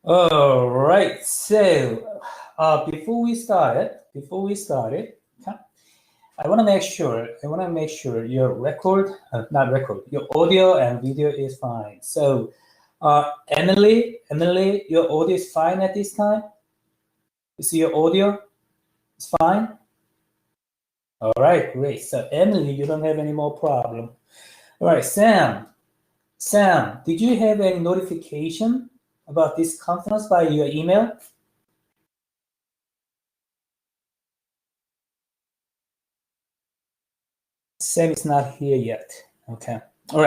All right. So before we started, okay, I want to make sure your not record, your audio and video is fine. So, Emily, your audio is fine at this time. You see your audio is fine. All right, great. So, Emily, you don't have any more problem. All right, Sam, did you have any notification about this conference by your email? Sam is not here yet. Okay. All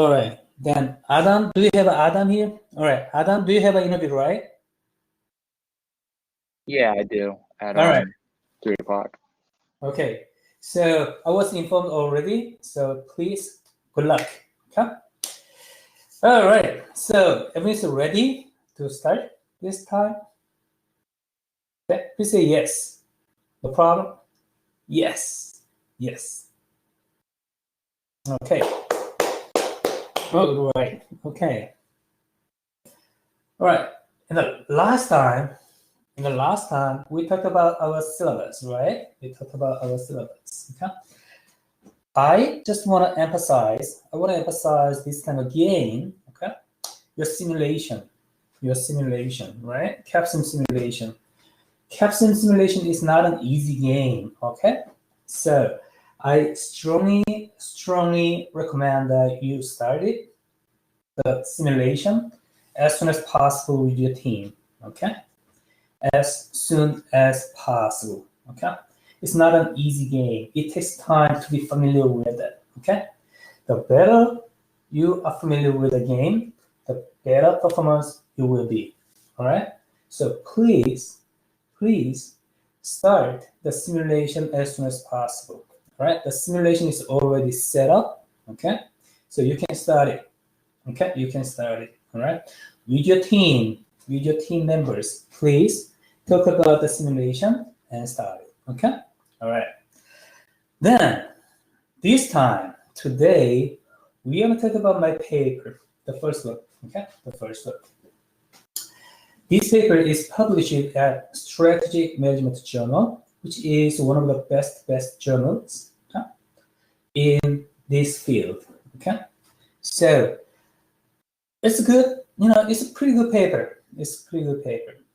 right. Then Adam, do you have Adam here? All right. Adam, do you have an interview, right? Yeah, I do. At All right. 3 o'clock. Okay. So I was informed already. So please, good luck. Okay. All right. So everyone's ready to start this time? Okay. Please say yes. No problem. Yes. Okay. All right. Okay. All right. In the last time, we talked about our syllabus, right? Okay. I just want to emphasize this kind of game, okay? Your simulation, right? Capstone simulation. Capstone simulation is not an easy game, okay? So I strongly recommend that you start the simulation as soon as possible with your team, okay? As soon as possible, okay? It's not an easy game. It takes time to be familiar with it, okay? The better you are familiar with the game, the better performance you will be, all right? So please start the simulation as soon as possible, all right? The simulation is already set up, okay? So you can start it, okay? You can start it, all right? With your team members, please talk about the simulation and start it, okay? All right. Then, today, we are going to talk about my paper, the first one, okay? The first one. This paper is published at Strategic Management Journal, which is one of the best journals, okay, in this field, okay? So, it's good, it's a pretty good paper.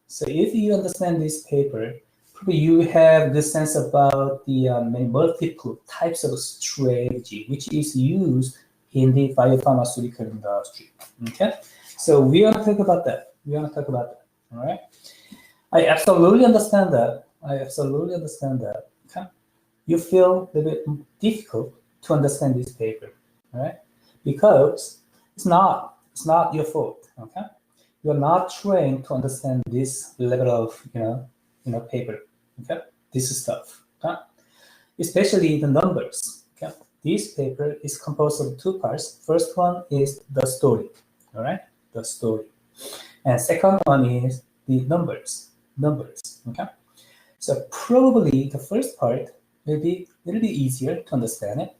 So if you understand this paper, probably you have the sense about the many multiple types of strategy which is used in the biopharmaceutical industry. Okay, so we want to talk about that. All right. I absolutely understand that. Okay, you feel a bit difficult to understand this paper, all right? Because it's not your fault. Okay, you're not trained to understand this level of paper. Okay, this stuff. Okay, especially the numbers. Okay, this paper is composed of two parts. First one is the story. All right, the story, and second one is the numbers. Okay, so probably the first part will be a little bit easier to understand it,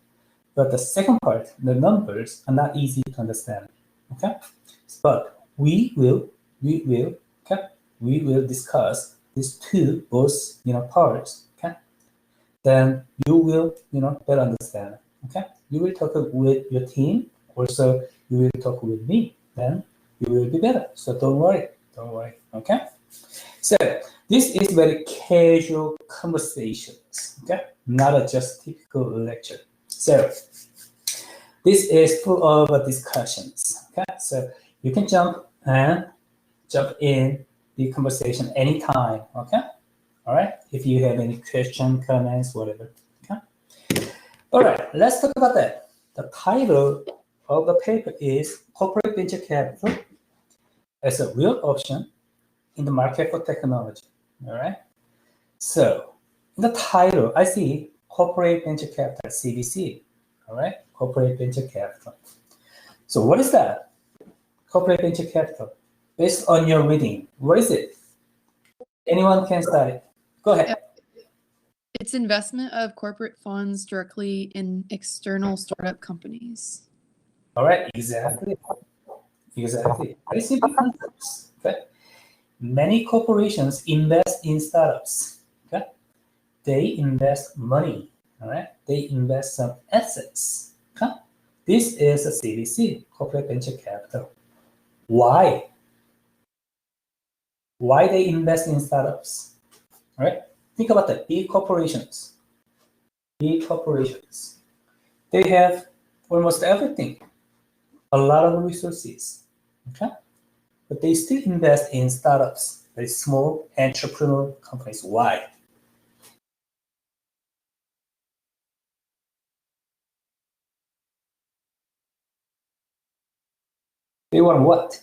but the second part, the numbers, are not easy to understand. Okay, but we will discuss these two both parts. Okay, then you will better understand. Okay, you will talk with your team, also you will talk with me, then you will be better. So don't worry. Okay, so this is very casual conversations. Okay, not a just typical lecture. So this is full of discussions. Okay, so you can jump in the conversation anytime. Okay, all right. If you have any question, comments, whatever. Okay. All right. Let's talk about that. The title of the paper is Corporate Venture Capital as a Real Option in the Market for Technology. All right. So in the title, I see Corporate Venture Capital, CVC. All right. Corporate Venture Capital. So what is that? Corporate Venture Capital. Based on your reading, what is it? Anyone can start it. Go ahead. It's investment of corporate funds directly in external startup companies. All right, exactly. Very simple concepts. many corporations invest in startups. Okay, they invest money. All right, they invest some assets. Okay, this is a CVC, corporate venture capital. Why? Why they invest in startups? All right, think about the big corporations. Big corporations, they have almost everything, a lot of resources. Okay, but they still invest in startups, very small entrepreneurial companies. Why? They want what?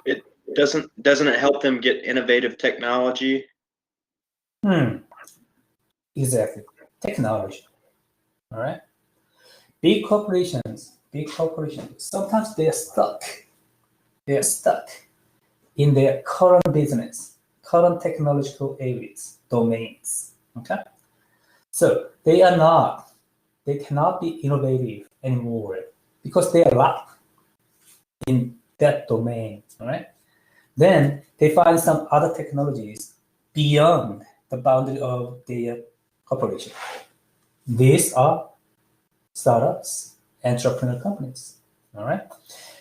It doesn't it help them get innovative technology? Exactly. Technology. All right. Big corporations, sometimes they are stuck. They are stuck in their current business, current technological areas, domains. Okay. So they cannot be innovative anymore because they are locked in that domain. All right. Then they find some other technologies beyond the boundary of their corporation. These are startups, entrepreneur companies. All right.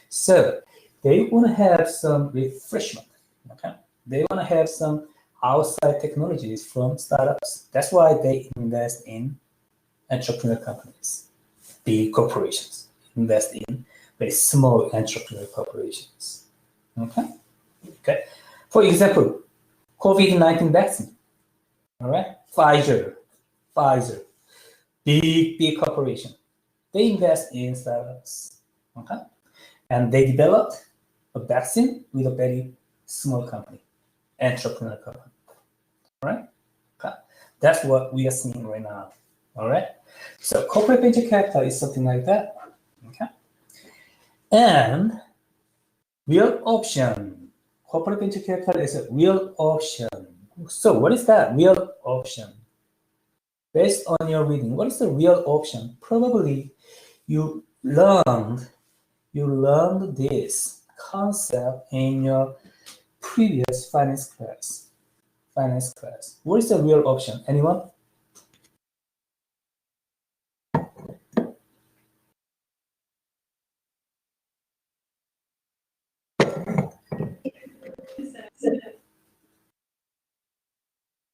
So they want to have some refreshment. Okay. They want to have some outside technologies from startups. That's why they invest in entrepreneur companies. Big corporations invest in very small entrepreneur corporations. Okay. Okay. For example, COVID-19 vaccine. All right. Pfizer, big corporation. They invest in startups. Okay. And they developed a vaccine with a very small company, entrepreneur company. All right. Okay. That's what we are seeing right now. All right. So corporate venture capital is something like that. Okay. And real option. Corporate venture capital is a real option. So what is that real option? Based on your reading, what is the real option? Probably you learned this concept in your previous finance class. What is the real option? Anyone?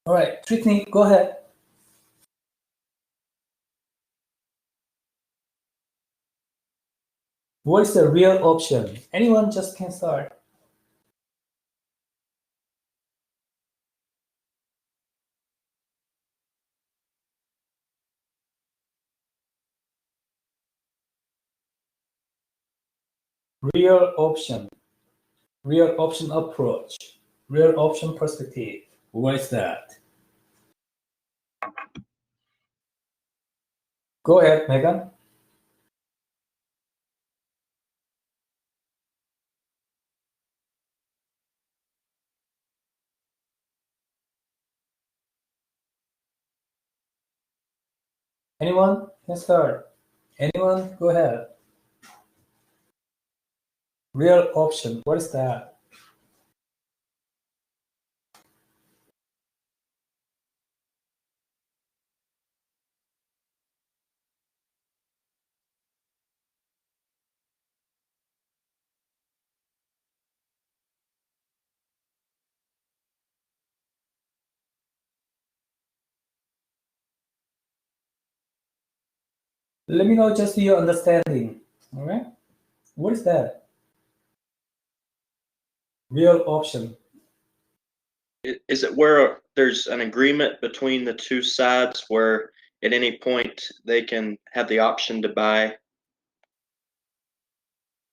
All right, Tritney, go ahead. What is the real option? Anyone just can start. Real option approach, real option perspective. What is that? Go ahead, Megan. Anyone can start. Anyone, go ahead. Real option, what is that? Let me know just your understanding. All right. What is that? Real option. Is it where there's an agreement between the two sides where at any point they can have the option to buy?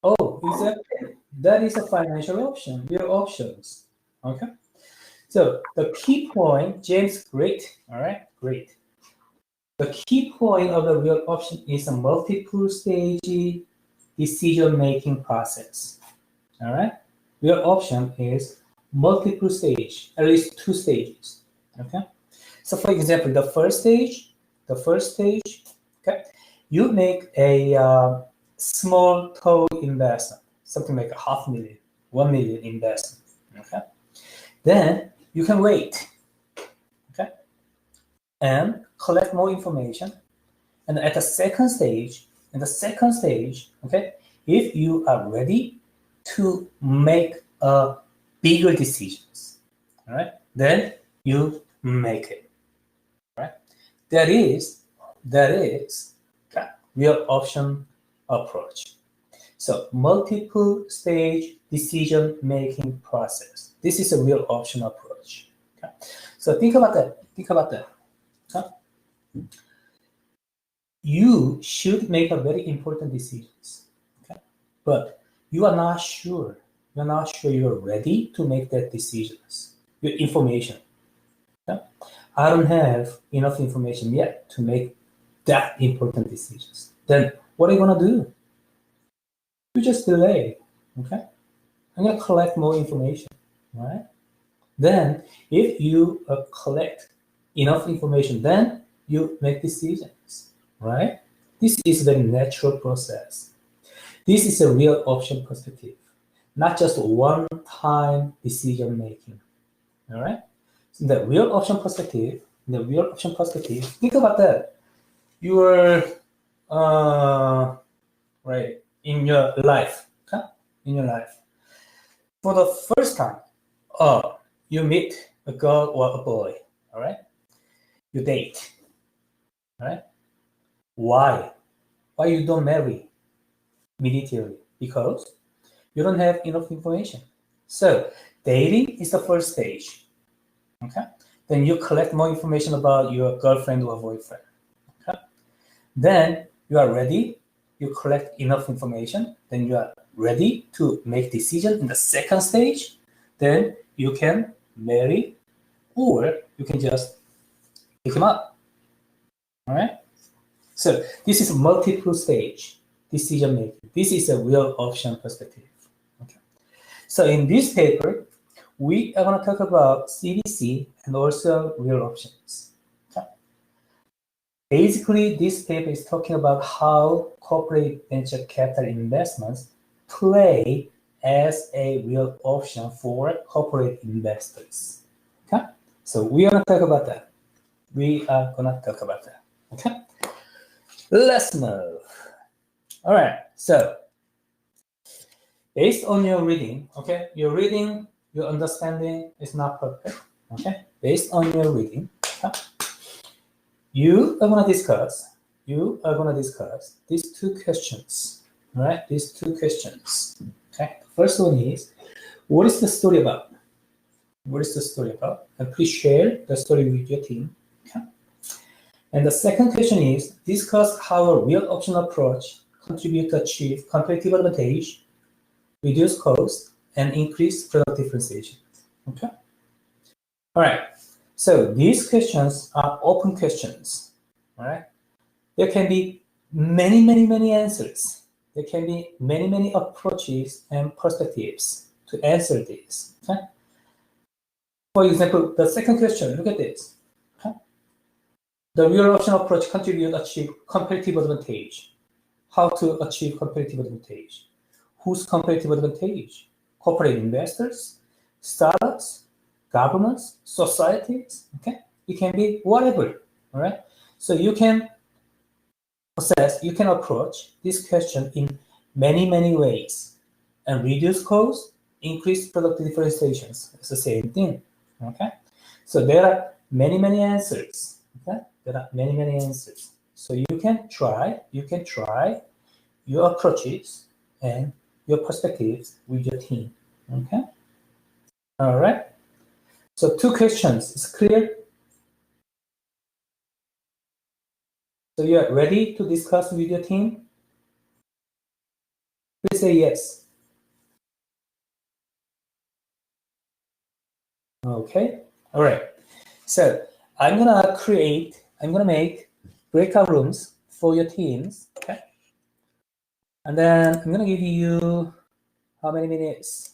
Oh, exactly. That is a financial option. Real options. Okay. So the key point, James, great. All right, great. The key point of the real option is a multiple stage decision-making process. All right. Real option is multiple stage, at least 2 stages. Okay. So for example, the first stage, okay, you make a small total investment, something like $500,000, $1 million investment. Okay, then you can wait. Okay, and collect more information. And at the second stage, okay, if you are ready to make bigger decisions, all right, then you make it. Right? That is real option approach. So multiple stage decision making process. This is a real option approach. Okay? So think about that. Okay? You should make a very important decisions. Okay? But you are not sure. You're not sure you're ready to make that decisions. Your information. Okay? I don't have enough information yet to make that important decisions. Then what are you gonna do? You just delay. Okay? I'm gonna collect more information. Right? Then if you collect enough information, then you make decisions. Right? This is the natural process. This is a real option perspective, not just one-time decision making. All right? So the real option perspective, think about that. You are right in your life, okay? In your life. For the first time, you meet a girl or a boy, all right? You date, all right? Why? Why you don't marry immediately? Because you don't have enough information. So dating is the first stage, okay? Then you collect more information about your girlfriend or boyfriend, okay? Then you are ready, you collect enough information, then you are ready to make decision in the second stage, then you can marry or you can just pick him up, all right? So this is multiple stage decision making. This is a real option perspective. Okay. So in this paper, we are going to talk about CDC and also real options. Okay. Basically, this paper is talking about how corporate venture capital investments play as a real option for corporate investors. Okay. So we are going to talk about that. Okay. Let's move. All right. So based on your reading, okay, your understanding is not perfect. Okay. Based on your reading, okay, you are gonna discuss these two questions. All right. These two questions. Okay. The first one is, what is the story about? What is the story about? And please share the story with your team. Okay. And the second question is, discuss how a real option approach contributes to achieve competitive advantage, reduce cost, and increase product differentiation. Okay? All right. So these questions are open questions. All right? There can be many answers. There can be many approaches and perspectives to answer this. Okay? For example, the second question, look at this. Okay? The real option approach contributes to achieve competitive advantage. How to achieve competitive advantage? Whose competitive advantage? Corporate investors, startups, governments, societies. Okay, it can be whatever. All right. So you can approach this question in many ways, and reduce cost, increase product differentiations. It's the same thing. Okay. So there are many answers. Okay. There are many answers. So you can try your approaches and your perspectives with your team. Okay. All right. So two questions. Is clear? So you are ready to discuss with your team? Please say yes. Okay. All right. So I'm gonna make breakout rooms for your teams. Okay. And then I'm gonna give you how many minutes?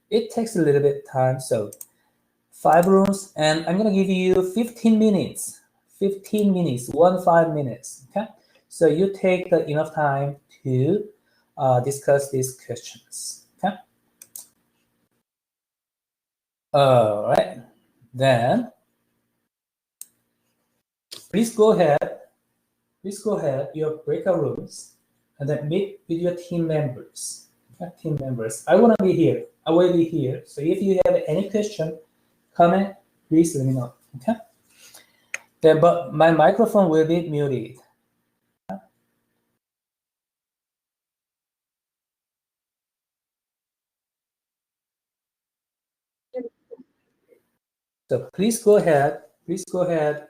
It takes a little bit of time, so 5 rooms, and I'm gonna give you 15 minutes 15 minutes, 5 minutes. Okay, so you take enough time to discuss these questions. Okay. All right, then please go ahead, your breakout rooms, and then meet with your team members. Okay, team members. I want to be here. I will be here. So if you have any question, comment, please let me know. Okay. Then, but my microphone will be muted. So please go ahead,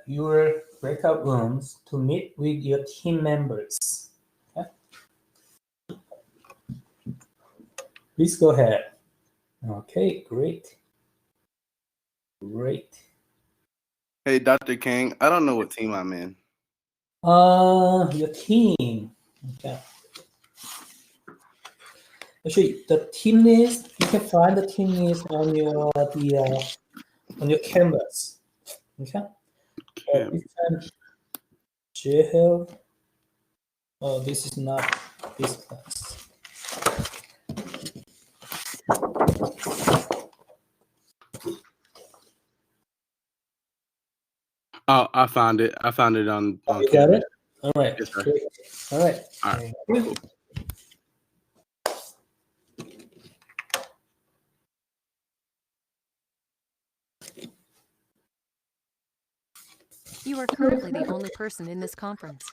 your breakout rooms to meet with your team members. Okay? Please go ahead. Okay, great. Hey, Dr. King, I don't know what team I'm in. Your team. Okay. Actually, the team list, you can find the team list on your on your canvas. Okay. This time, JHL. Oh, this is not this class. Oh, I found it. I found it on You got Canvas. it? All right. Yes, sir. Great. All right. All right. Thank you. You are currently the only person in this conference.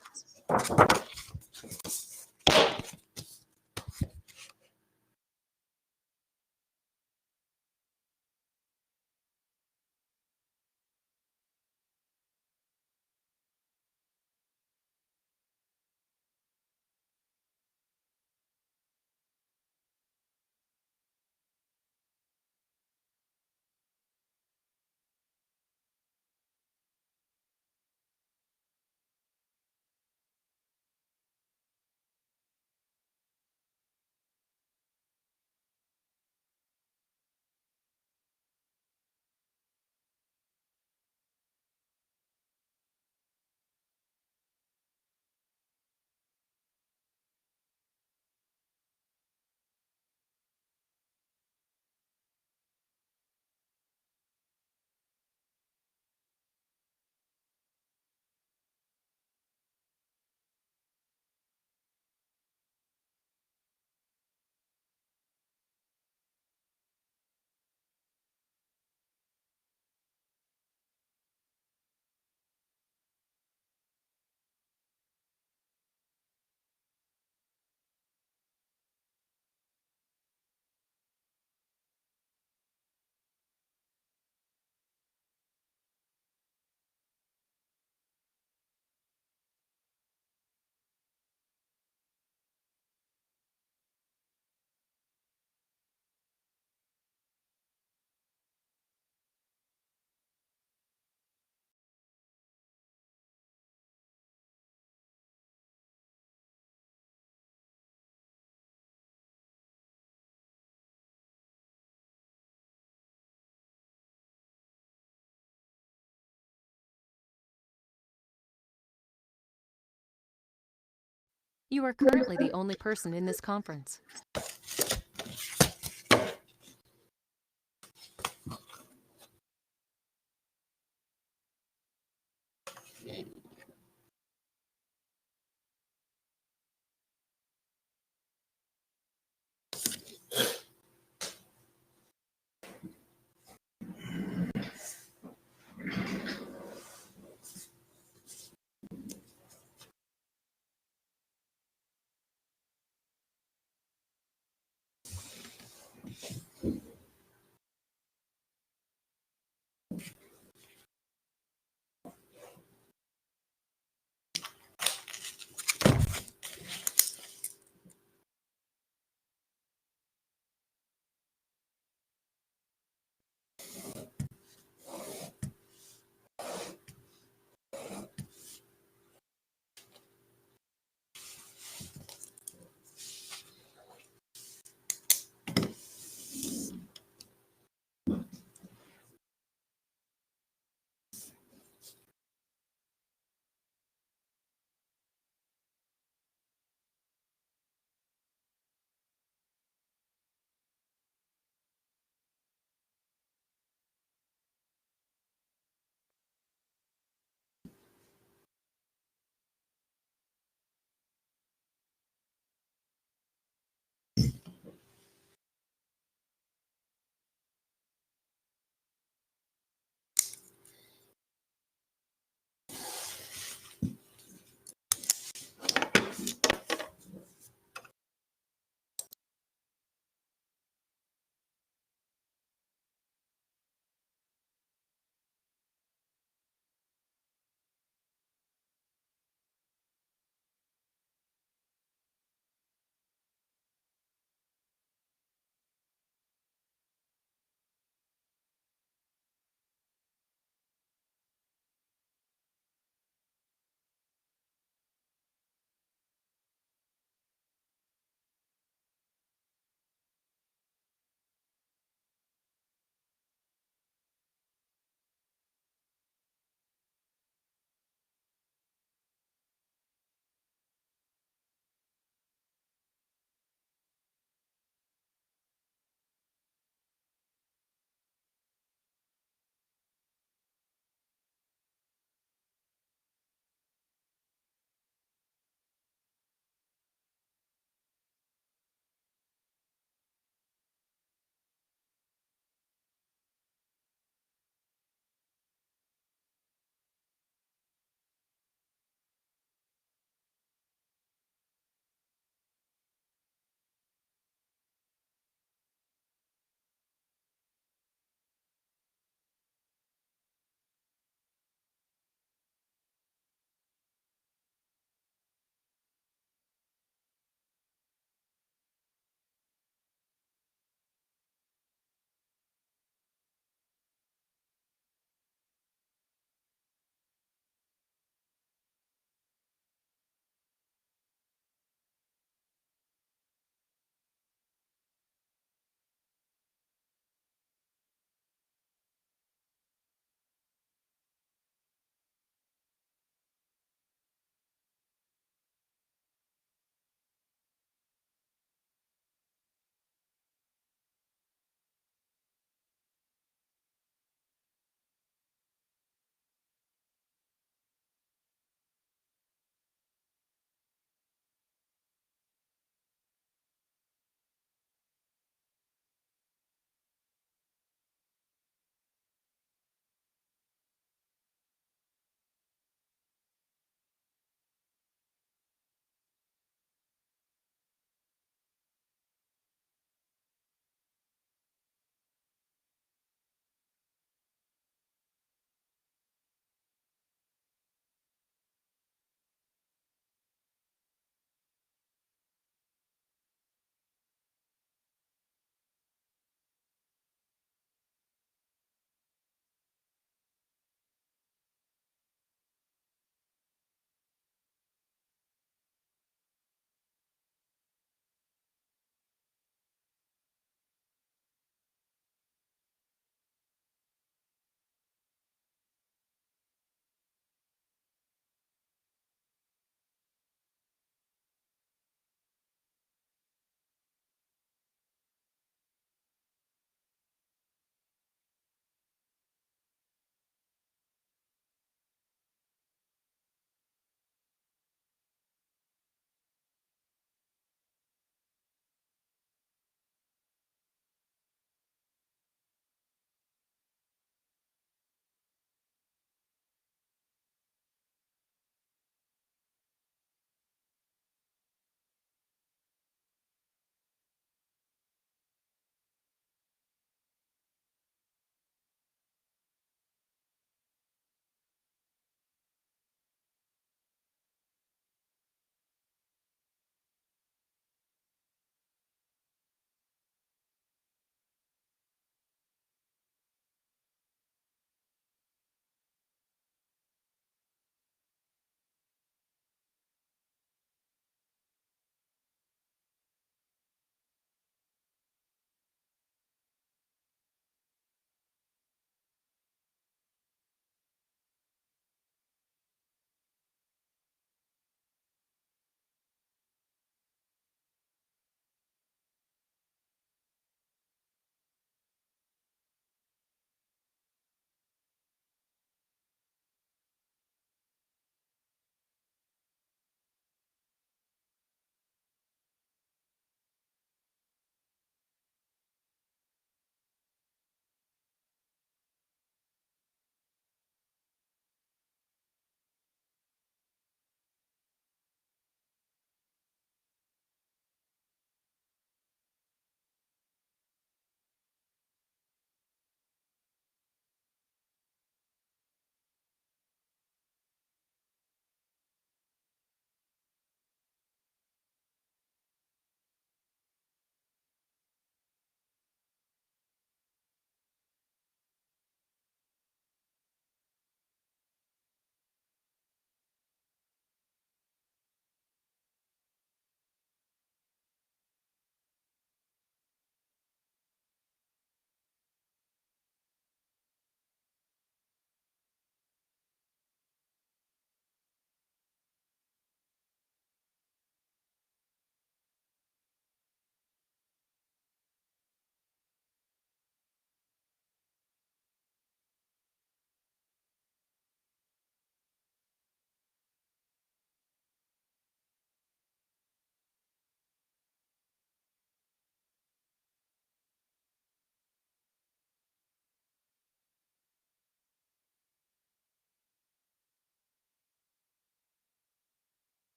You are currently the only person in this conference.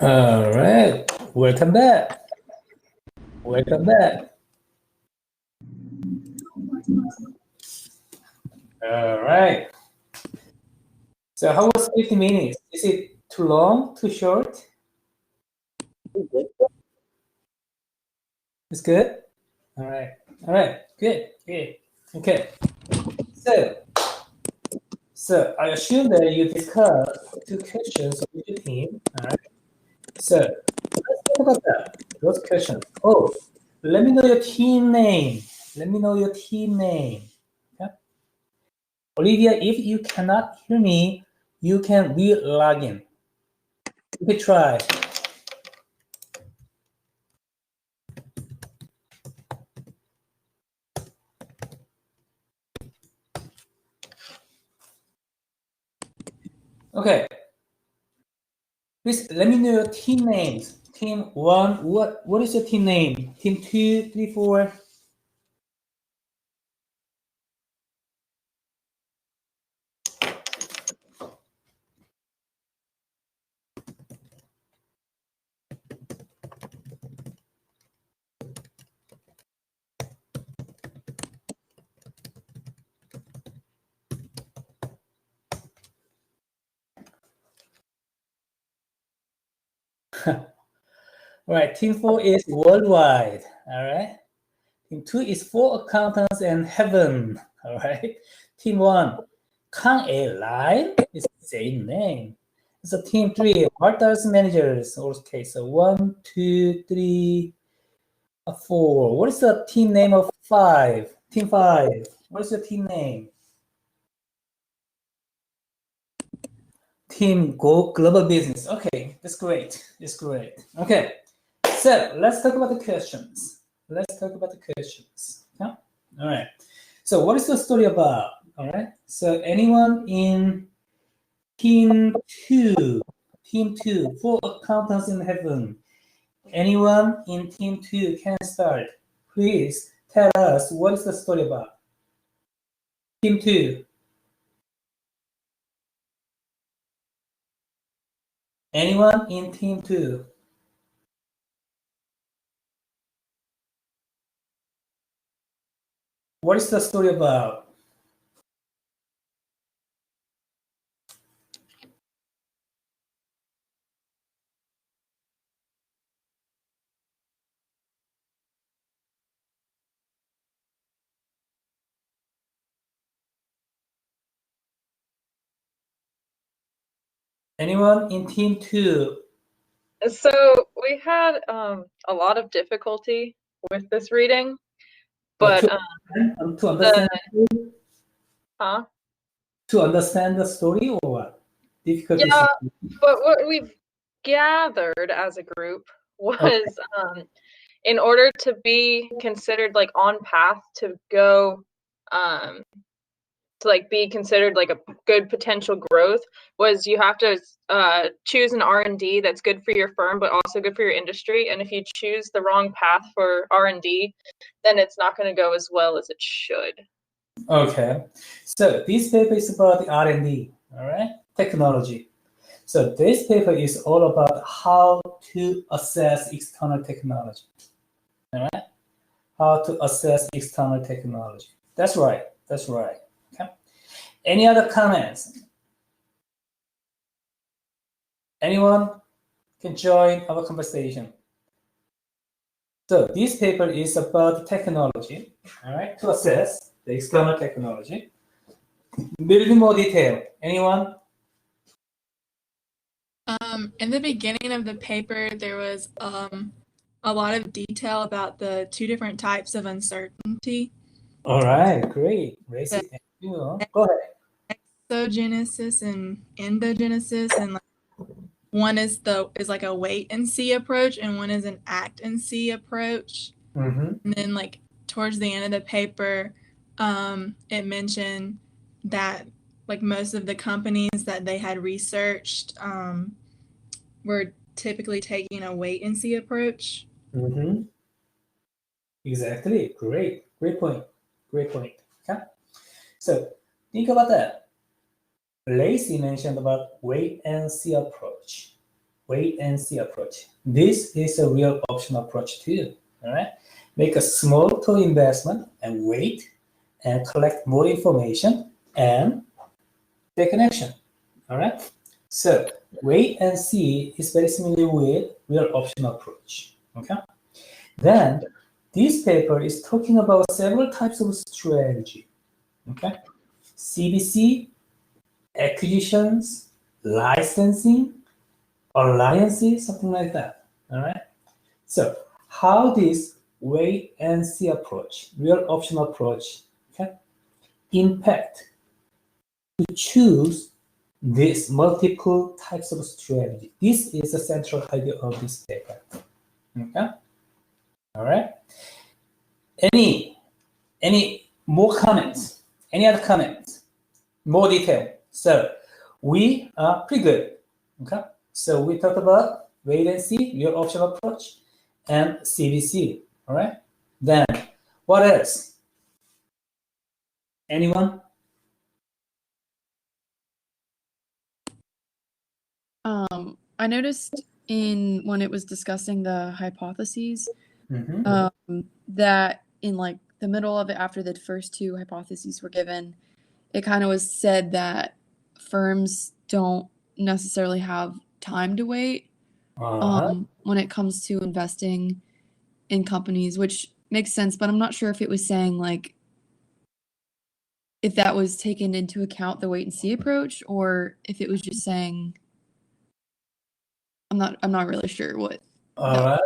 All right, welcome back. Welcome back. All right. So how was 50 minutes? Is it too long, too short? It's good? All right. All right. Good. Good. Okay. So I assume that you discussed 2 questions with your team. All right. So let's talk about that. Those questions. Oh, let me know your team name. Let me know your team name. Okay. Olivia, if you cannot hear me, you can re-log in. You can try. Okay. Please let me know your team names. Team 1, what is your team name? Team 2, 3, 4. All right, team 4 is worldwide. All right. Team 2 is for accountants and heaven. All right. Team 1, Kang A Line is the same name. So team 3, Martha's managers. Okay, so 1, 2, 3, 4. What is the team name of 5? Team 5. What is your team name? Team Go Global Business. Okay, that's great. That's great. Okay, so let's talk about the questions. Let's talk about the questions. Yeah. All right. So what is the story about? All right. So anyone in team 2, for accountants in heaven. Anyone in team 2 can start. Please tell us what is the story about. Team 2. Anyone in team 2? What is the story about? Anyone in team 2? So we had a lot of difficulty with this reading, but to understand, huh? To understand the story or what? Difficulties. Yeah, but what we've gathered as a group was in order to be considered like on path to go to like be considered like a good potential growth was you have to choose an R&D that's good for your firm but also good for your industry. And if you choose the wrong path for R&D, then it's not going to go as well as it should. Okay, so this paper is about the R&D, all right, technology. So this paper is all about how to assess external technology, all right, how to assess external technology. That's right, that's right. Okay. Any other comments? Anyone can join our conversation. So this paper is about technology, all right, to assess the external technology. A little bit more detail. Anyone? In the beginning of the paper, there was a lot of detail about the two different types of uncertainty. All right, great. Racy, thank you. Go ahead. Exogenesis and endogenesis, and like, one is like a wait and see approach, and one is an act and see approach. Mm-hmm. And then like towards the end of the paper, it mentioned that like most of the companies that they had researched were typically taking a wait and see approach. Mm-hmm. Exactly. Great. Great point. Great point. Okay. So think about that. Lacey mentioned about wait and see approach. Wait and see approach. This is a real option approach too. All right. Make a small total investment and wait and collect more information and take an action. All right. So wait and see is very similar with real option approach. Okay. Then this paper is talking about several types of strategy. Okay. CBC, acquisitions, licensing, alliances, something like that. All right. So how this wait and see approach, real option approach, okay, impact to choose these multiple types of strategy. This is the central idea of this paper. Okay. All right. Any more comments? Any other comments? More detail. So we are pretty good. Okay. So we talked about wait and see, real option approach, and CBC. All right. Then what else? Anyone? I noticed in when it was discussing the hypotheses, Mm-hmm. that in like the middle of it, after the first two hypotheses were given, it kind of was said that firms don't necessarily have time to wait when it comes to investing in companies, which makes sense, but I'm not sure if it was saying like if that was taken into account the wait and see approach, or if it was just saying I'm not really sure what. All right.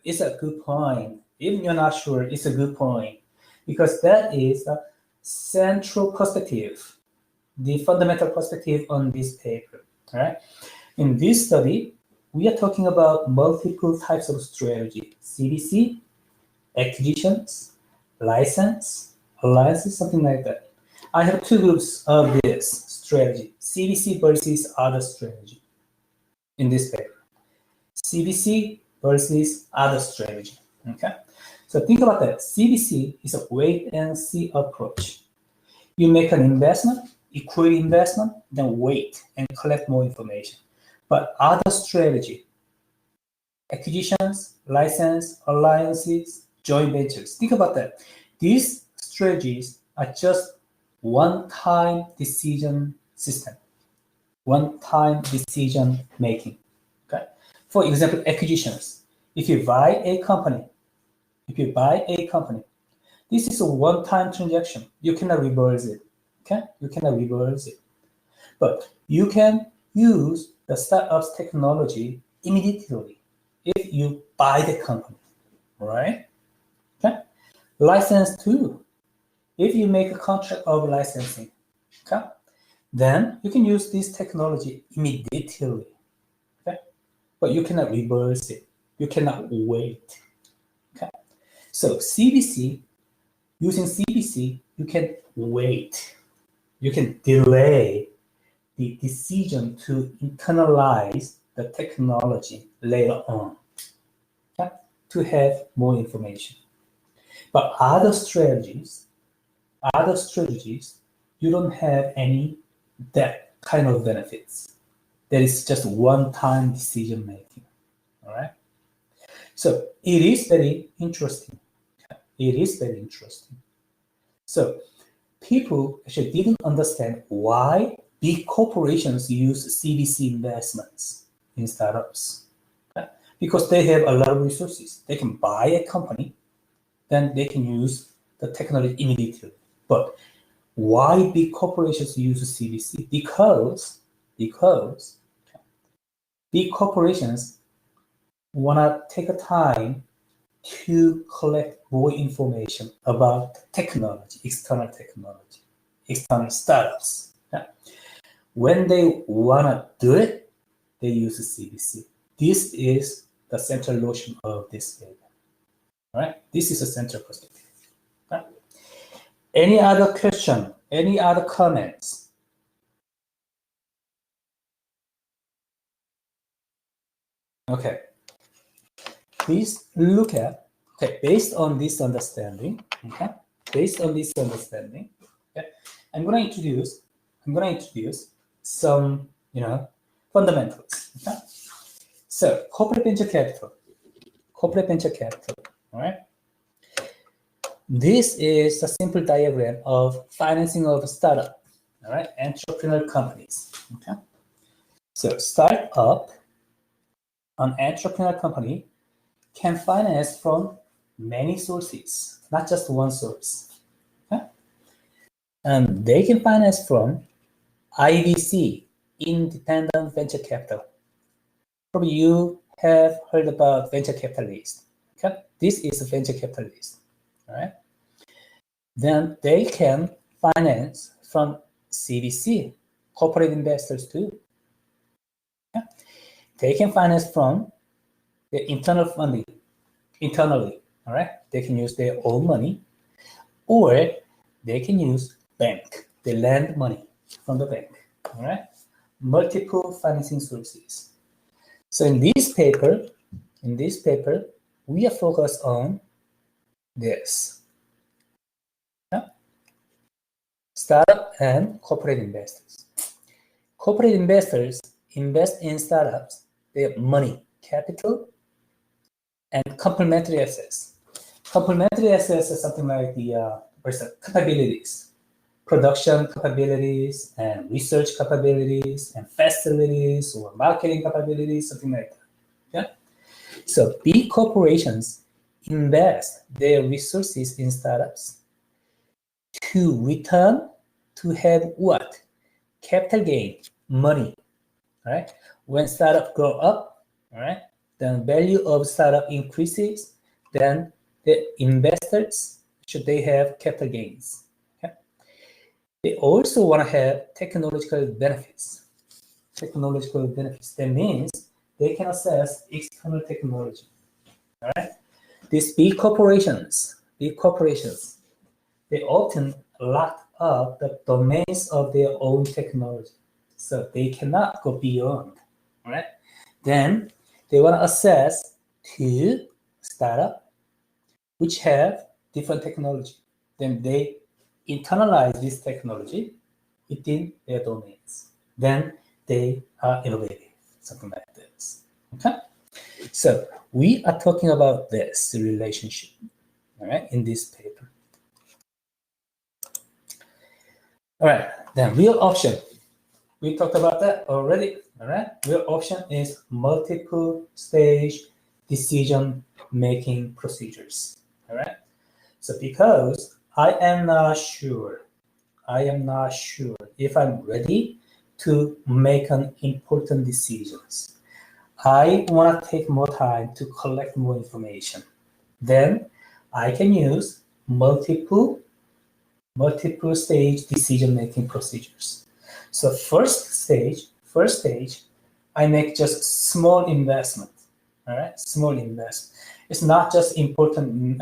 It's a good point. Even you're not sure, it's a good point. Because that is the central perspective, the fundamental perspective on this paper. All right. In this study, we are talking about multiple types of strategy: CBC, acquisitions, license, alliances, something like that. I have two groups of this strategy: CBC versus other strategy in this paper. CBC versus other strategy. Okay. So think about that. CBC is a wait and see approach. You make an investment, equity investment, then wait and collect more information. But other strategy, acquisitions, license, alliances, joint ventures. Think about that. These strategies are just one-time decision system, one-time decision making. Okay. For example, acquisitions. If you buy a company, this is a one-time transaction. You cannot reverse it. Okay, you cannot reverse it. But you can use the startup's technology immediately if you buy the company, right? Okay. License too. If you make a contract of licensing, okay, then you can use this technology immediately. Okay, but you cannot reverse it. You cannot wait. Okay, so CBC, using CBC, you can wait. you can delay the decision to internalize the technology later on, okay, to have more information. But other strategies, you don't have any that kind of benefits. That is just one-time decision making. All right. So it is very interesting. It is very interesting. So people actually didn't understand why big corporations use CVC investments in startups. Okay? Because they have a lot of resources. They can buy a company, then they can use the technology immediately. But why big corporations use CVC? Because big corporations want to take a time to collect more information about technology, external startups. Yeah. When they want to do it, they use CVC. This is the central notion of this paper. All right, this is a central perspective. Right? Any other question? Any other comments? Okay. Please look at, okay, based on this understanding, okay, okay, I'm going to introduce some, fundamentals. Okay? So, corporate venture capital, all right? This is a simple diagram of financing of a startup, all right, entrepreneurial companies. Okay, so startup, an entrepreneurial company can finance from many sources, not just one source. Okay? And they can finance from IVC, independent venture capital. Probably you have heard about venture capitalist. Okay? This is a venture capitalist. All right. Then they can finance from CVC, corporate investors too. Okay? They can finance from the internal funding, internally. All right. They can use their own money, or they can use bank. They lend money from the bank. All right. Multiple financing sources. So in this paper, we are focused on this. Yeah? Startup and corporate investors. Corporate investors invest in startups. They have money, capital, and complementary assets. Complementary assets is something like the capabilities, production capabilities, and research capabilities, and facilities or marketing capabilities, something like that. Yeah. So big corporations invest their resources in startups to return to have what? Capital gain, money. All right. When startup grow up, all right, then value of startup increases, then the investors, should they have capital gains? Okay? They also want to have technological benefits. That means they can access external technology. All right. These big corporations, they often lock up the domains of their own technology, so they cannot go beyond. All right. Then they want to access to startup which have different technology. Then they internalize this technology within their domains. Then they are innovative, something like this. Okay. So we are talking about this relationship, all right, in this paper. All right, then real option. We talked about that already, all right? Real option is multiple stage decision-making procedures, all right? So because I am not sure if I'm ready to make an important decisions. I want to take more time to collect more information. Then I can use multiple stage decision-making procedures. So first stage, I make just small investment. All right, small investment. It's not just important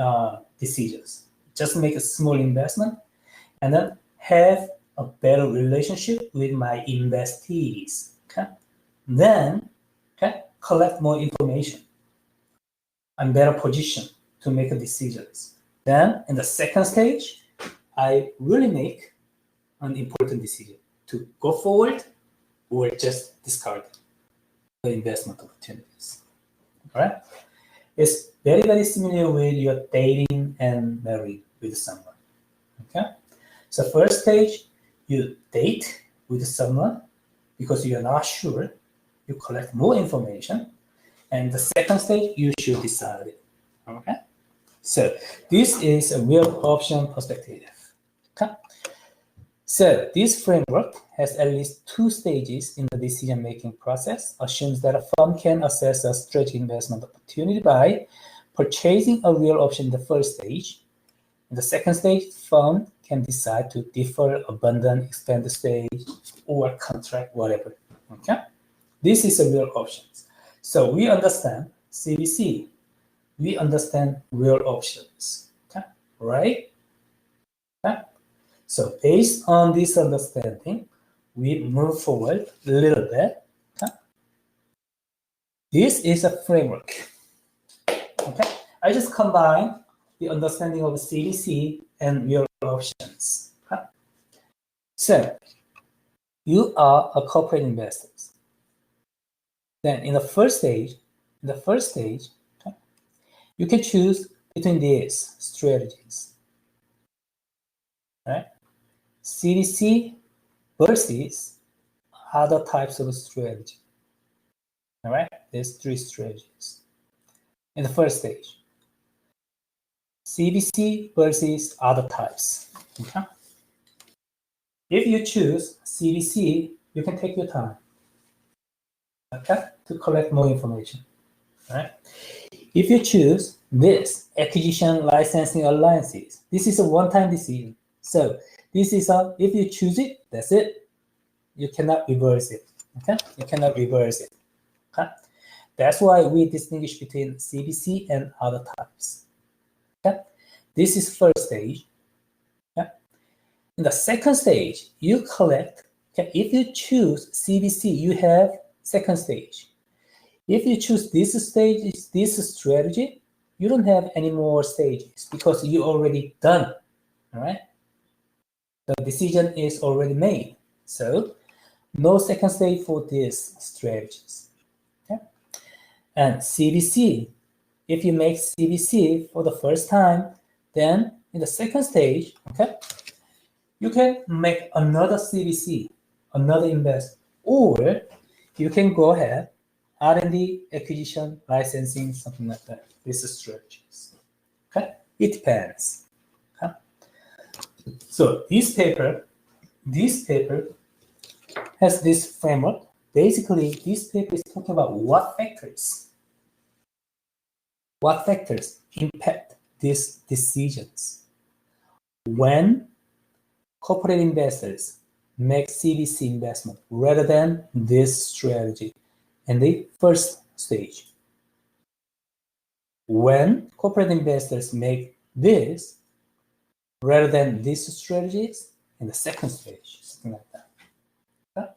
decisions. Just make a small investment, and then have a better relationship with my investees. Okay? Then, okay, collect more information. I'm better positioned to make decisions. Then, in the second stage, I really make an important decision to go forward or just discard the investment opportunities. All right? It's very, very similar with your dating and married with someone. Okay? So first stage, you date with someone because you're not sure. You collect more information. And the second stage, you should decide it. Okay? So this is a real option perspective. Okay? So this framework has at least 2 stages in the decision-making process, assumes that a firm can assess a strategic investment opportunity by purchasing a real option in the first stage. In the second stage, firm can decide to defer, abandon, expand the stage, or contract, whatever. Okay? This is a real options. So we understand CVC. We understand real options. Okay? Right? Okay? So based on this understanding, we move forward a little bit. Okay? This is a framework. Okay? I just combine the understanding of CDC and real options. Okay? So you are a corporate investor. Then in the first stage, okay, you can choose between these strategies. Right? CDC versus other types of strategy. All right, there's 3 strategies. In the first stage, CDC versus other types. Okay? If you choose CDC, you can take your time, okay, to collect more information. All right? If you choose this acquisition licensing alliances, this is a one-time decision. So this is if you choose it, that's it. You cannot reverse it. Okay? You cannot reverse it. Okay? That's why we distinguish between CBC and other types. Okay? This is first stage. Okay? In the second stage, you collect. Okay? If you choose CBC, you have second stage. If you choose this stage, this strategy, you don't have any more stages because you already done. All right? The decision is already made. So no second stage for these strategies. Okay? And CBC, if you make CBC for the first time, then in the second stage, okay, you can make another CBC, another invest, or you can go ahead, R&D, acquisition, licensing, something like that. These are strategies. Okay, it depends. Okay? So this paper has this framework. Basically, this paper is talking about what factors impact these decisions when corporate investors make CVC investment rather than this strategy in the first stage. When corporate investors make this rather than these strategies in the second stage, something like that. Okay?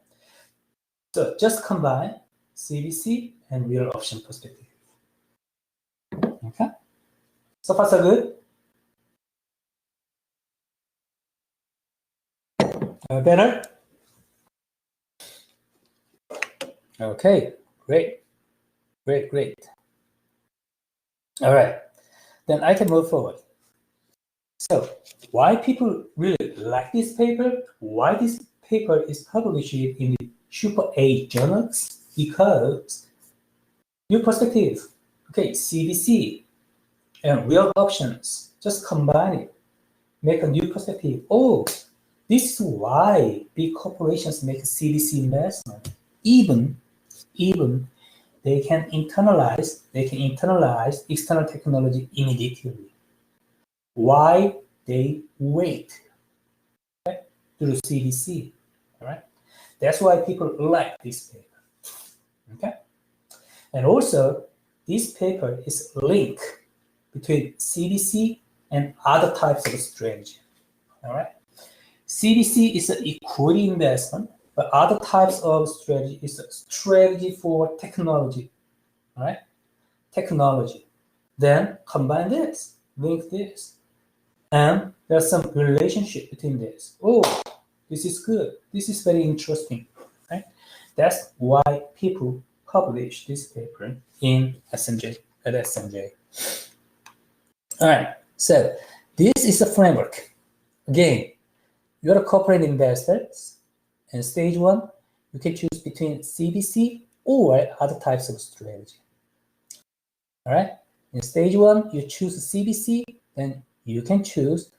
So just combine CVC and real option perspective. Okay? So far so good? Better? Okay, great. All right, then I can move forward. So why people really like this paper? Why this paper is published in the Super A journals? Because new perspective. Okay, CVC and real options. Just combine it. Make a new perspective. Oh, this is why big corporations make a CVC investment. Even they can internalize external technology immediately. Why they wait, okay, through CVC, all right? That's why people like this paper, okay? And also, this paper is linked between CVC and other types of strategy, all right? CBC is an equity investment, but other types of strategy is a strategy for technology, all right? Technology. Then combine this, link this, and there's some relationship between this. Oh, this is good. This is very interesting, right? That's why people publish this paper in SMJ, at SMJ. All right, so this is a framework. Again, you're a corporate investor, and stage one, you can choose between CBC or other types of strategy. All right, in stage one, you choose CBC, then you can choose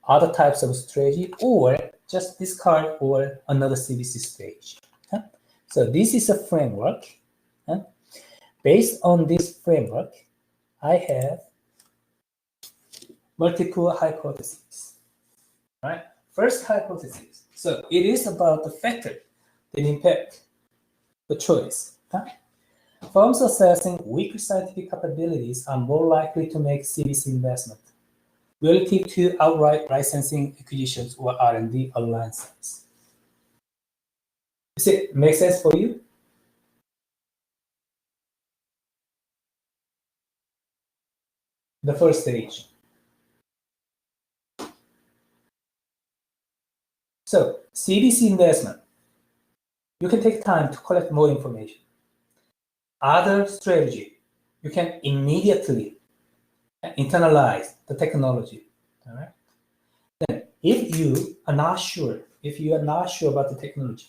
other types of strategy or just discard or another CBC stage. Okay? So this is a framework. Okay? Based on this framework, I have multiple hypotheses. All right, first hypothesis. So it is about the factor that impact the choice. Okay? Firms assessing weaker scientific capabilities are more likely to make CBC investment relative to outright licensing acquisitions or R&D alliances. Does it make sense for you? The first stage. So CBC investment, you can take time to collect more information. Other strategy, you can immediately internalize the technology. All right. Then, if you are not sure about the technology,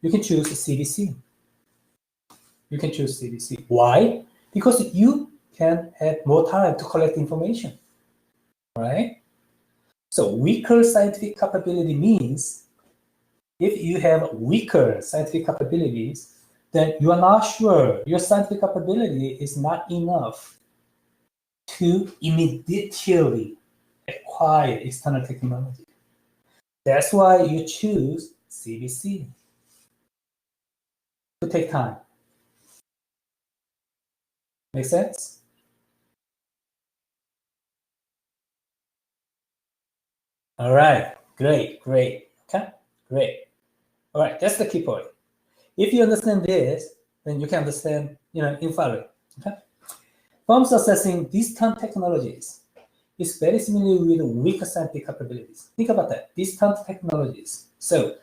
you can choose CBC. You can choose CBC. Why? Because you can have more time to collect information. All right. So weaker scientific capability means if you have weaker scientific capabilities, then you are not sure your scientific capability is not enough to immediately acquire external technology. That's why you choose CBC to take time. Make sense? All right, great. Okay, great. All right, that's the key point. If you understand this, then you can understand, infrared. Okay. Firms assessing distant technologies is very similar with weaker scientific capabilities. Think about that. Distant technologies. So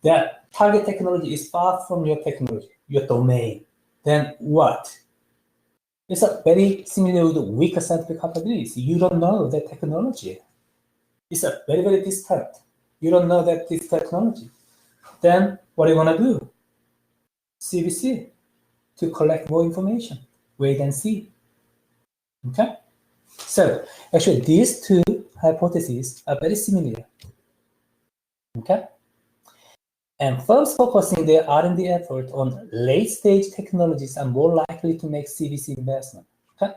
that target technology is far from your technology, your domain. Then what? It's a very similar with weaker scientific capabilities. You don't know that technology. It's a very, very distant. You don't know that this technology. Then what do you want to do? CBC to collect more information. Wait and see. Okay? So actually these two hypotheses are very similar. Okay? And firms focusing their R&D effort on late-stage technologies are more likely to make CBC investment. Okay?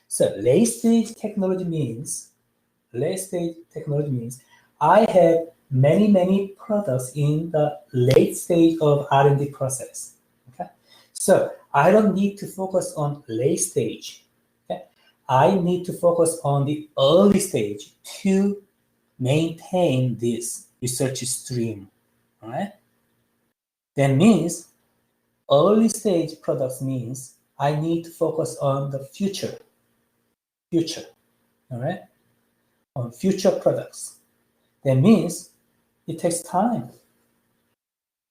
So late-stage technology means I have many products in the late stage of R&D process. Okay? So I don't need to focus on late stage. Okay? I need to focus on the early stage to maintain this research stream. All right? That means early stage products means I need to focus on the future, all right? On future products. That means it takes time,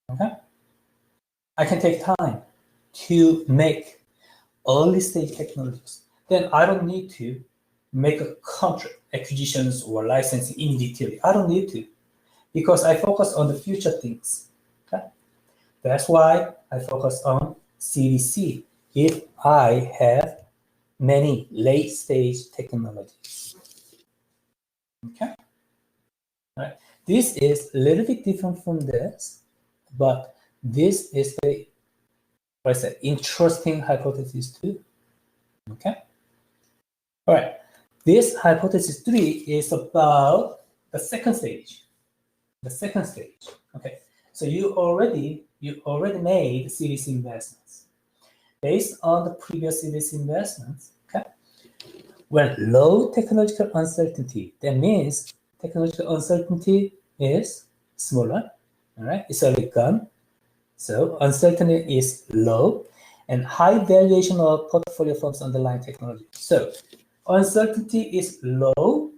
okay? I can take time to make early stage technologies. Then I don't need to make a contract, acquisitions or licensing immediately. I don't need to because I focus on the future things, okay? That's why I focus on CBC if I have many late-stage technologies. Okay? All right. This is a little bit different from this, but this is the interesting hypothesis too. Okay? All right. This hypothesis 3 is about the second stage. Okay. So you already made CBC investments. Based on the previous CBC investments, okay, when low technological uncertainty, that means technological uncertainty is smaller. All right, it's already gone. So uncertainty is low, and high valuation of portfolio firms' underlying technology. So uncertainty is low,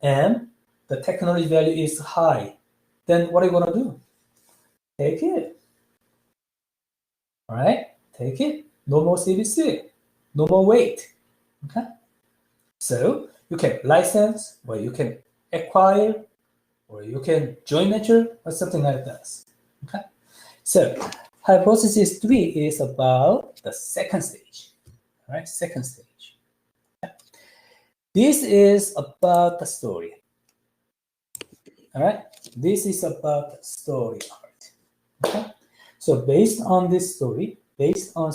and the technology value is high. Then what are you gonna do? Take it. All right, take it. No more CBC. No more wait. Okay. So you can license, or you can acquire, or you can joint venture, or something like that. Okay. So hypothesis 3 is about the second stage. All right, second stage. Okay. This is about the story. All right, this is about the story part. Okay. So based on this story, based on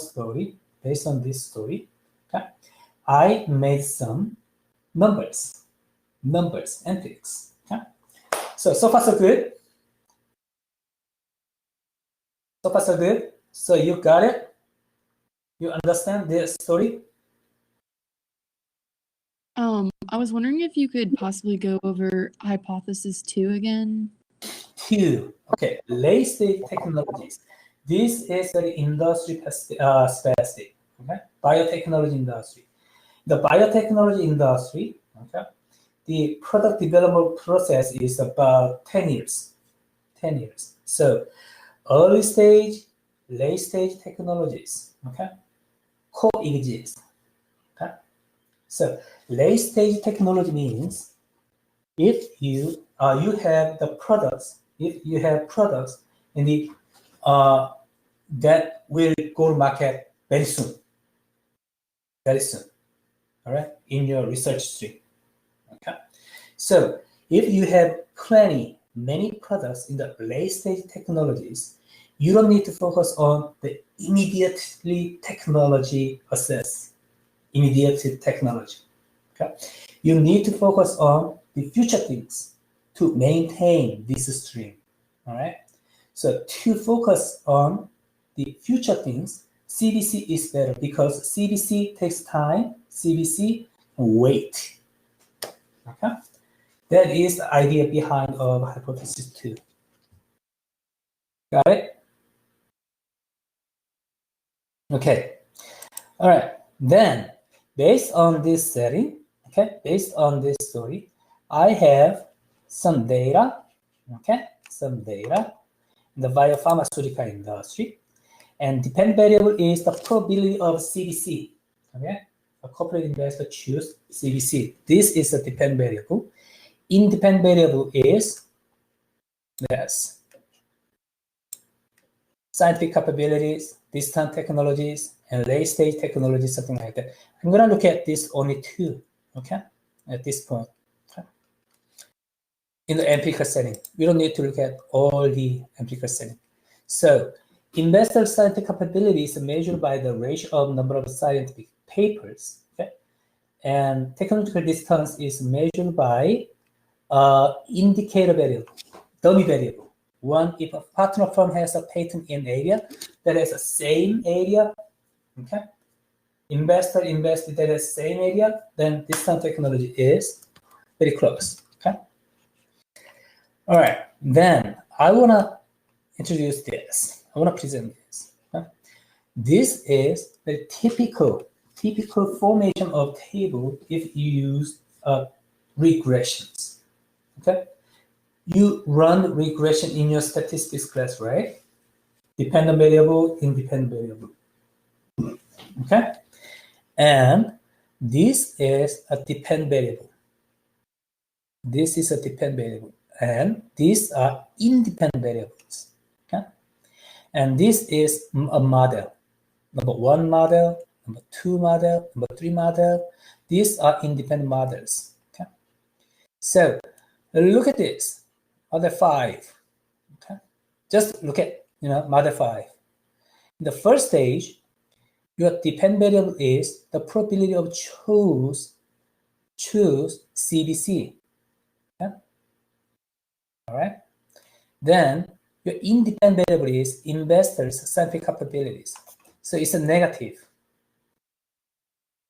this story, okay, I made some numbers and tricks. Okay. So far so good. So far so good. So you got it. You understand the story. I was wondering if you could possibly go over hypothesis 2 again. 2. Okay, late stage technologies. This is the industry specific. Okay, biotechnology industry. The biotechnology industry. Okay, the product development process is about 10 years. 10 years. So early stage, late stage technologies. Okay, coexist. Okay, so late stage technology means if you have the products, if you have products in the that will go to market very soon, all right, in your research stream. Okay, so if you have many products in the late stage technologies, you don't need to focus on the immediately technology assess, immediate technology. Okay, you need to focus on the future things to maintain this stream. All right, so to focus on the future things, CBC is better because CBC takes time. CBC wait. Okay, that is the idea behind of hypothesis 2. Got it? Okay. All right. Then, based on this setting, okay, based on this story, I have some data, okay, some data in the biopharmaceutical industry, and dependent variable is the probability of CBC. Okay, a corporate investor choose CBC. This is a dependent variable. Independent variable is this: scientific capabilities, distant technologies, and late stage technologies, something like that. I'm going to look at this only 2, okay, at this point. Okay. In the empirical setting, we don't need to look at all the empirical setting. So, investor scientific capability is measured by the ratio of number of scientific papers, okay, and technological distance is measured by indicator variable, dummy variable. One, if a partner firm has a patent in area that has the same area, okay, investor invested that has same area, then distant technology is very close. Okay. All right. Then I wanna introduce this. I wanna present this. Okay? This is the typical formation of table if you use regressions. Okay. You run regression in your statistics class, right? Dependent variable, independent variable. Okay? And this is a dependent variable. This is a dependent variable. And these are independent variables. Okay? And this is a model. Number 1 model, number 2 model, number 3 model. These are independent models. Okay? So look at this. Model 5. Okay? Just look at model 5. In the first stage, your dependent variable is the probability of choose CBC. Okay? All right. Then your independent variable is investors' scientific capabilities. So it's a negative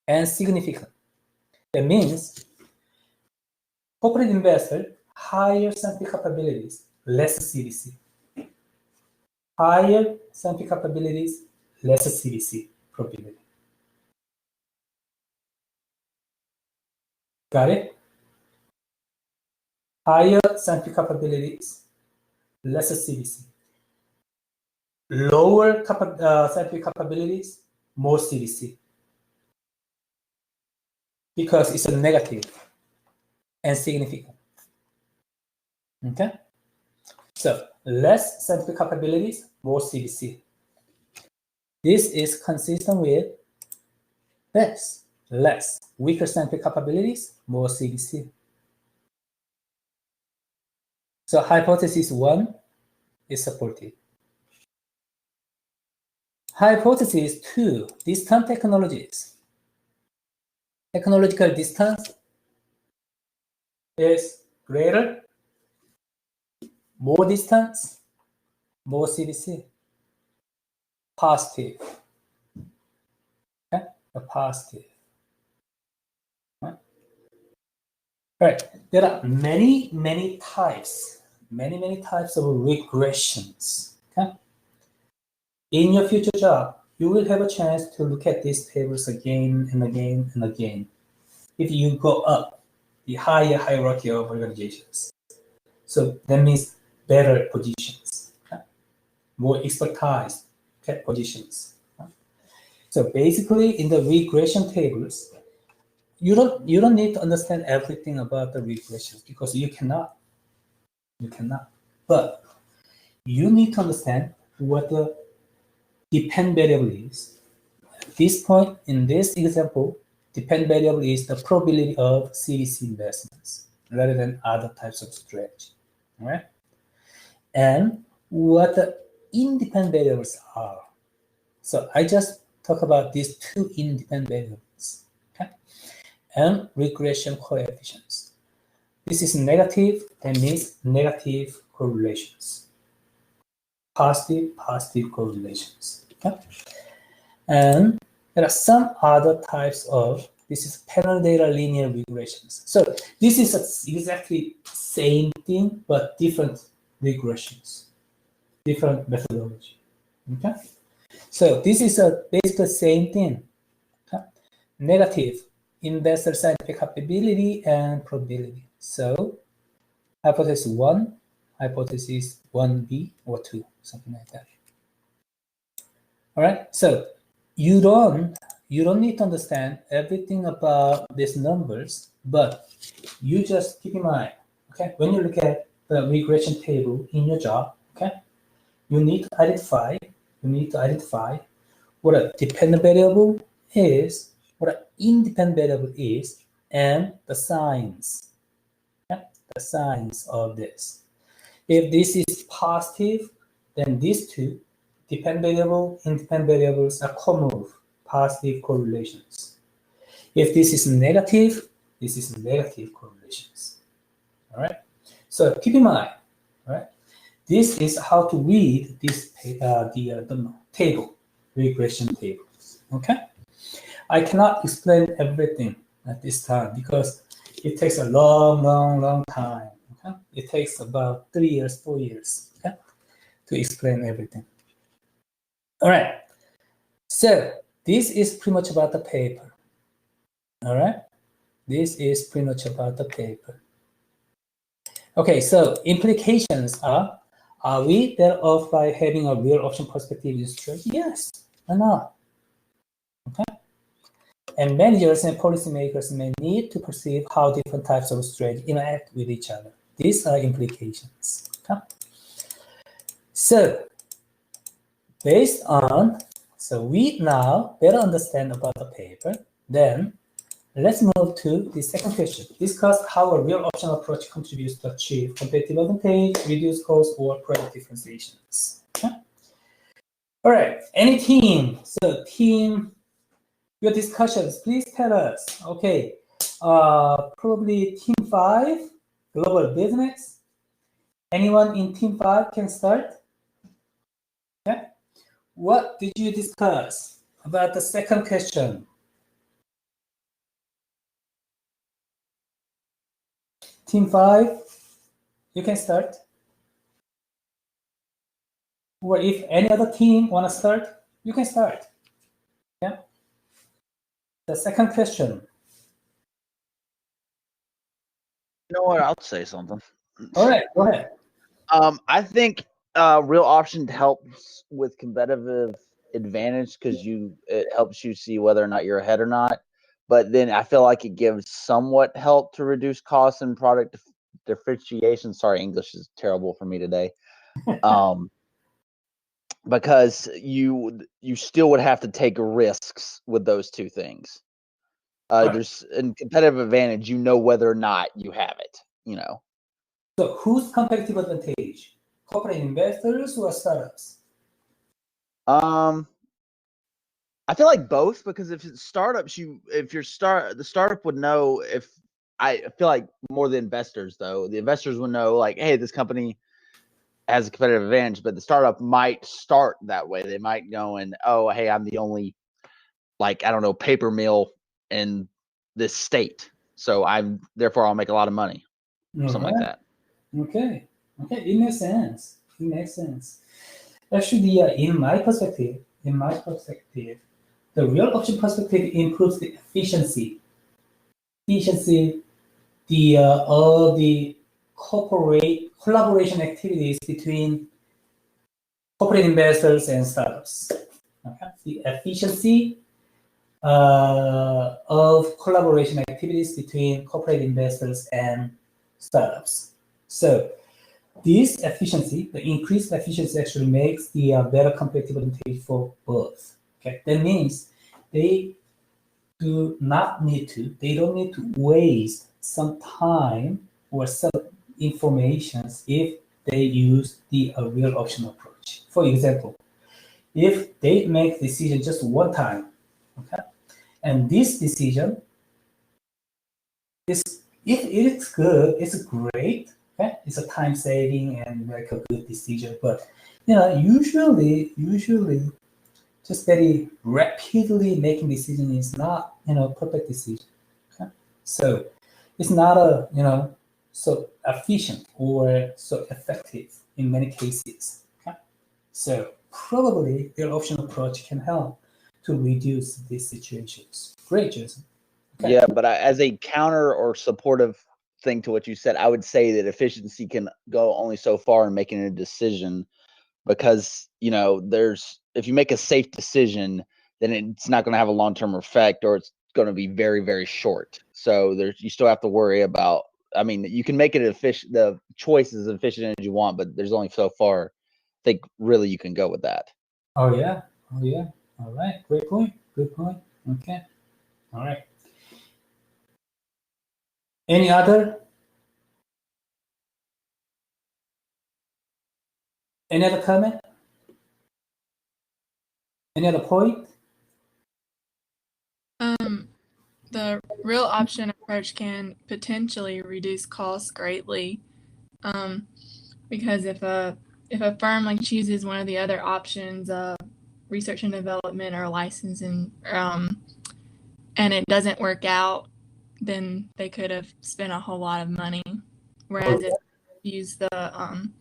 and significant. That means corporate investor higher scientific capabilities less CDC. Higher scientific capabilities, less CDC probability. Got it? Higher scientific capabilities, less CDC. Lower scientific capabilities, more CDC. Because it's a negative and significant. Okay? So less scientific capabilities, more CDC. This is consistent with this. Less. Weaker scientific capabilities, more CDC. So hypothesis 1 is supported. Hypothesis 2, distant technologies. Technological distance is greater, more distance, more CDC. Positive. Okay? A positive. Right? Right. There are many types, many types of regressions. Okay? In your future job, you will have a chance to look at these tables again and again and again. If you go up the higher hierarchy of organizations, so that means better positions, okay? More expertise, okay, positions. Okay? So basically, in the regression tables, you don't need to understand everything about the regressions because you cannot. But you need to understand what the depend variable is. At this point, in this example, depend variable is the probability of CDC investments rather than other types of strategy. All right? And what the independent variables are. So I just talk about these two independent variables. Okay? And regression coefficients. This is negative, that means negative correlations. Positive correlations. Okay? And there are some other types of, this is panel data linear regressions. So this is exactly same thing, but different regressions, different methodology. Okay? So this is basically the same thing. Okay? Negative, investor scientific capability and probability. So hypothesis 1, hypothesis 1B or 2, something like that. All right, so you don't need to understand everything about these numbers, but you just keep in mind, okay, when you look at the regression table in your job, okay, you need to identify what a dependent variable is, what an independent variable is, and the signs, okay? The signs of this. If this is positive, then these two, dependent variable, independent variables are common, positive correlations. If this is negative, this is negative correlations. All right. So keep in mind, all right. This is how to read this the table, regression tables. Okay. I cannot explain everything at this time because it takes a long time. Okay? It takes about 3 years, 4 years, okay, to explain everything. All right. So this is pretty much about the paper. All right. This is pretty much about the paper. Okay. So implications are we better off by having a real option perspective in strategy? Yes. Why not? Okay. And managers and policymakers may need to perceive how different types of strategy interact with each other. These are implications. Okay. So based on, so we now better understand about the paper, then let's move to the second question. Discuss how a real option approach contributes to achieve competitive advantage, reduce cost, or product differentiations. Okay. All right, any team, so team, your discussions, please tell us. Okay, probably team 5, global business. Anyone in team 5 can start? Okay. What did you discuss about the second question? Team 5, you can start. Or if any other team want to start, you can start. Yeah. The second question. You know what? I'll say something. All right, go ahead. I think real option helps with competitive advantage because it helps you see whether or not you're ahead or not. But then I feel like it gives somewhat help to reduce costs and product differentiation. Sorry, English is terrible for me today. Because you still would have to take risks with those two things. Right. There's a competitive advantage. You know whether or not you have it. You know. So whose competitive advantage? Corporate investors or startups? I feel like both, because if it's startups, the startup would know. If I feel like more the investors, though, the investors would know, like, hey, this company has a competitive advantage, but the startup might start that way. They might go and, oh, hey, I'm the only, like, I don't know, paper mill in this state, so therefore I'll make a lot of money, something like that. Okay, it makes sense. Actually, in my perspective, the real option perspective improves the efficiency, all the corporate collaboration activities between corporate investors and startups. Okay? The efficiency of collaboration activities between corporate investors and startups. So this efficiency, the increased efficiency, actually makes the better competitive advantage for both. Okay, that means they don't need to waste some time or some information if they use the real option approach. For example, if they make decision just one time, okay, and this decision is, if it is good, it's great. Okay? It's a time saving and like a good decision, but usually just very rapidly making decision is not perfect decision. Okay? So it's not so efficient or so effective in many cases. Okay? So probably your option approach can help to reduce these situations. Great, Jason. Okay. Yeah, but as a counter or supportive thing to what you said, I would say that efficiency can go only so far in making a decision, because if you make a safe decision, then it's not going to have a long-term effect, or it's going to be very, very short. So you still have to worry about. I mean, you can make it efficient. The choice is as efficient as you want, but there's only so far I think really you can go with that. Oh yeah. All right. Great point. Good point. Okay. All right. Any other comment? Any other point? The real option approach can potentially reduce costs greatly, because if a firm like chooses one of the other options, research and development or licensing, and it doesn't work out, then they could have spent a whole lot of money. Whereas if you use the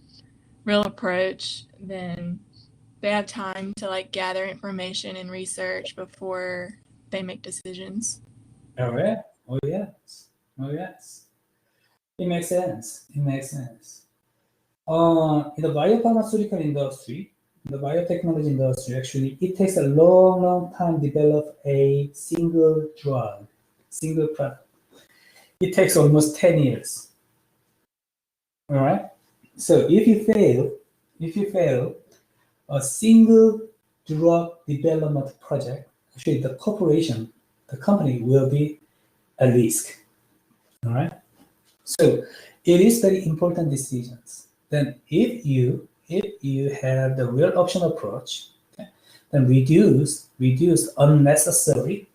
real approach, then they have time to gather information and research before they make decisions. All right. Oh yes. It makes sense. In the biopharmaceutical industry, the biotechnology industry, actually, it takes a long time to develop a single drug, single product. It takes almost 10 years. All right. So if you fail a single drug development project, actually the company will be at risk. All right. So it is very important decisions. Then if you have the real option approach, okay, then reduce unnecessary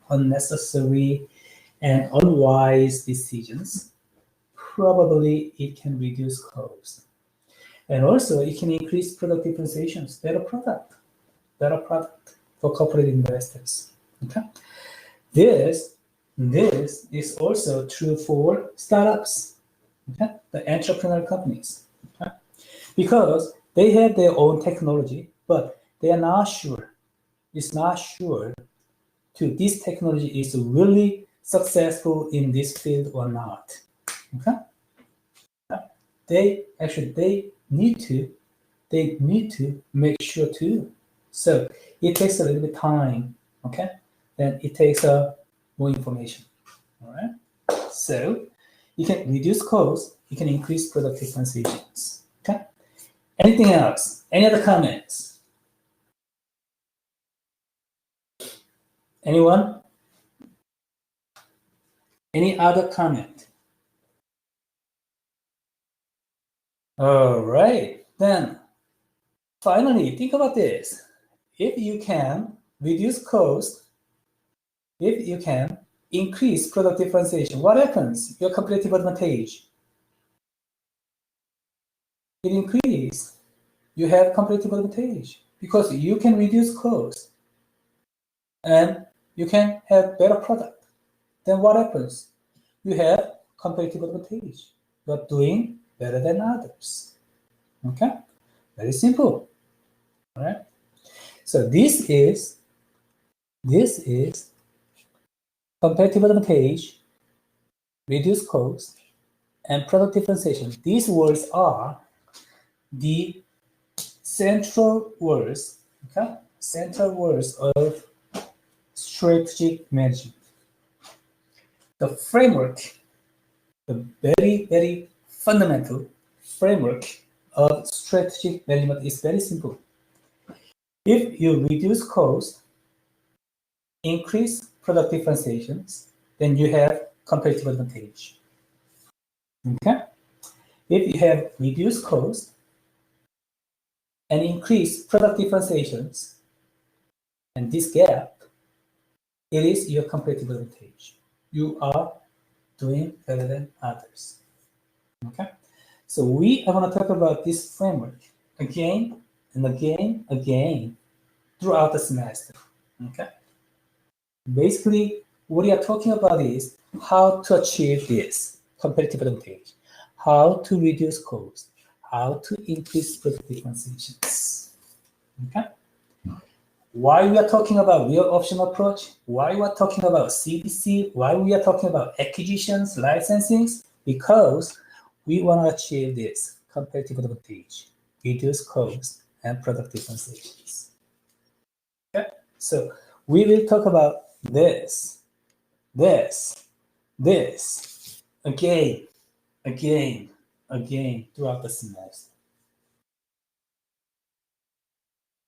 and unwise decisions. Probably it can reduce cost. And also it can increase product differentiations, better product for corporate investors. Okay. This is also true for startups, okay? The entrepreneurial companies, okay? Because they have their own technology, but they are not sure. It's not sure to this technology is really successful in this field or not. Okay? They need to make sure too. So it takes a little bit time. Okay? Then it takes more information. All right? So you can reduce costs, you can increase product differentiations. Okay? Anything else? Any other comments? Anyone? Any other comment? All right, then finally, think about this. If you can reduce cost, if you can increase product differentiation, what happens? Your competitive advantage. It increases. You have competitive advantage because you can reduce cost and you can have better product. Then what happens? You have competitive advantage. You are doing better than others. Okay? Very simple. All right? So this is competitive advantage, reduce cost, and product differentiation. These words are the central words, okay? Central words of strategic management. The framework, the very, very fundamental framework of strategic management is very simple. If you reduce cost, increase product differentiations, then you have competitive advantage. Okay? If you have reduced cost and increase product differentiations, and this gap, it is your competitive advantage. You are doing better than others. Okay? So we are going to talk about this framework again and again throughout the semester. Okay? Basically, what we are talking about is how to achieve this competitive advantage, how to reduce cost, how to increase product differentiations. Okay? Why we are talking about real option approach, why we are talking about CPC, why we are talking about acquisitions, licensing, because we want to achieve this competitive advantage, reduce cost, and product differentiations. Okay? So we will talk about this, again throughout the semester.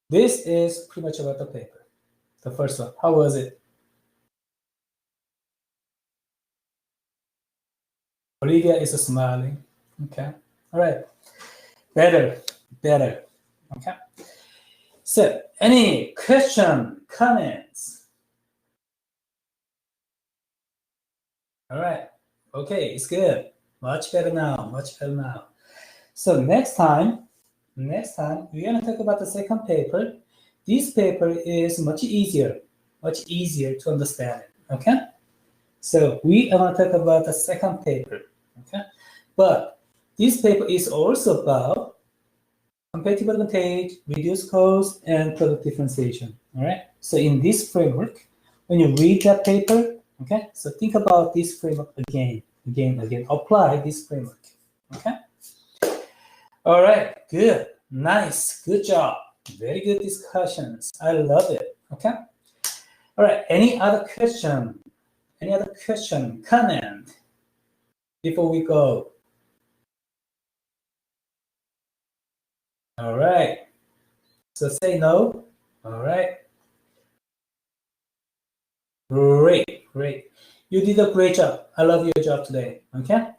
This is pretty much about the paper, the first one. How was it? Olivia is smiling. Okay. All right. Better. Okay. So, any question, comments? All right. Okay, it's good. Much better now. So next time, we're gonna talk about the second paper. This paper is much easier to understand it. Okay. So we are gonna talk about the second paper. Okay. But this paper is also about competitive advantage, reduce cost, and product differentiation. All right. So in this framework, when you read that paper, okay, so think about this framework again. Apply this framework. Okay. All right. Good. Nice. Good job. Very good discussions. I love it. Okay. All right. Any other question? Comment before we go? All right. So say no. All right. Great. You did a great job. I love your job today. Okay.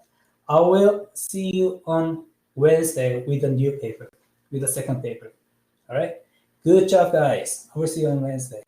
I will see you on Wednesday with a new paper, with the second paper. All right. Good job, guys. I will see you on Wednesday.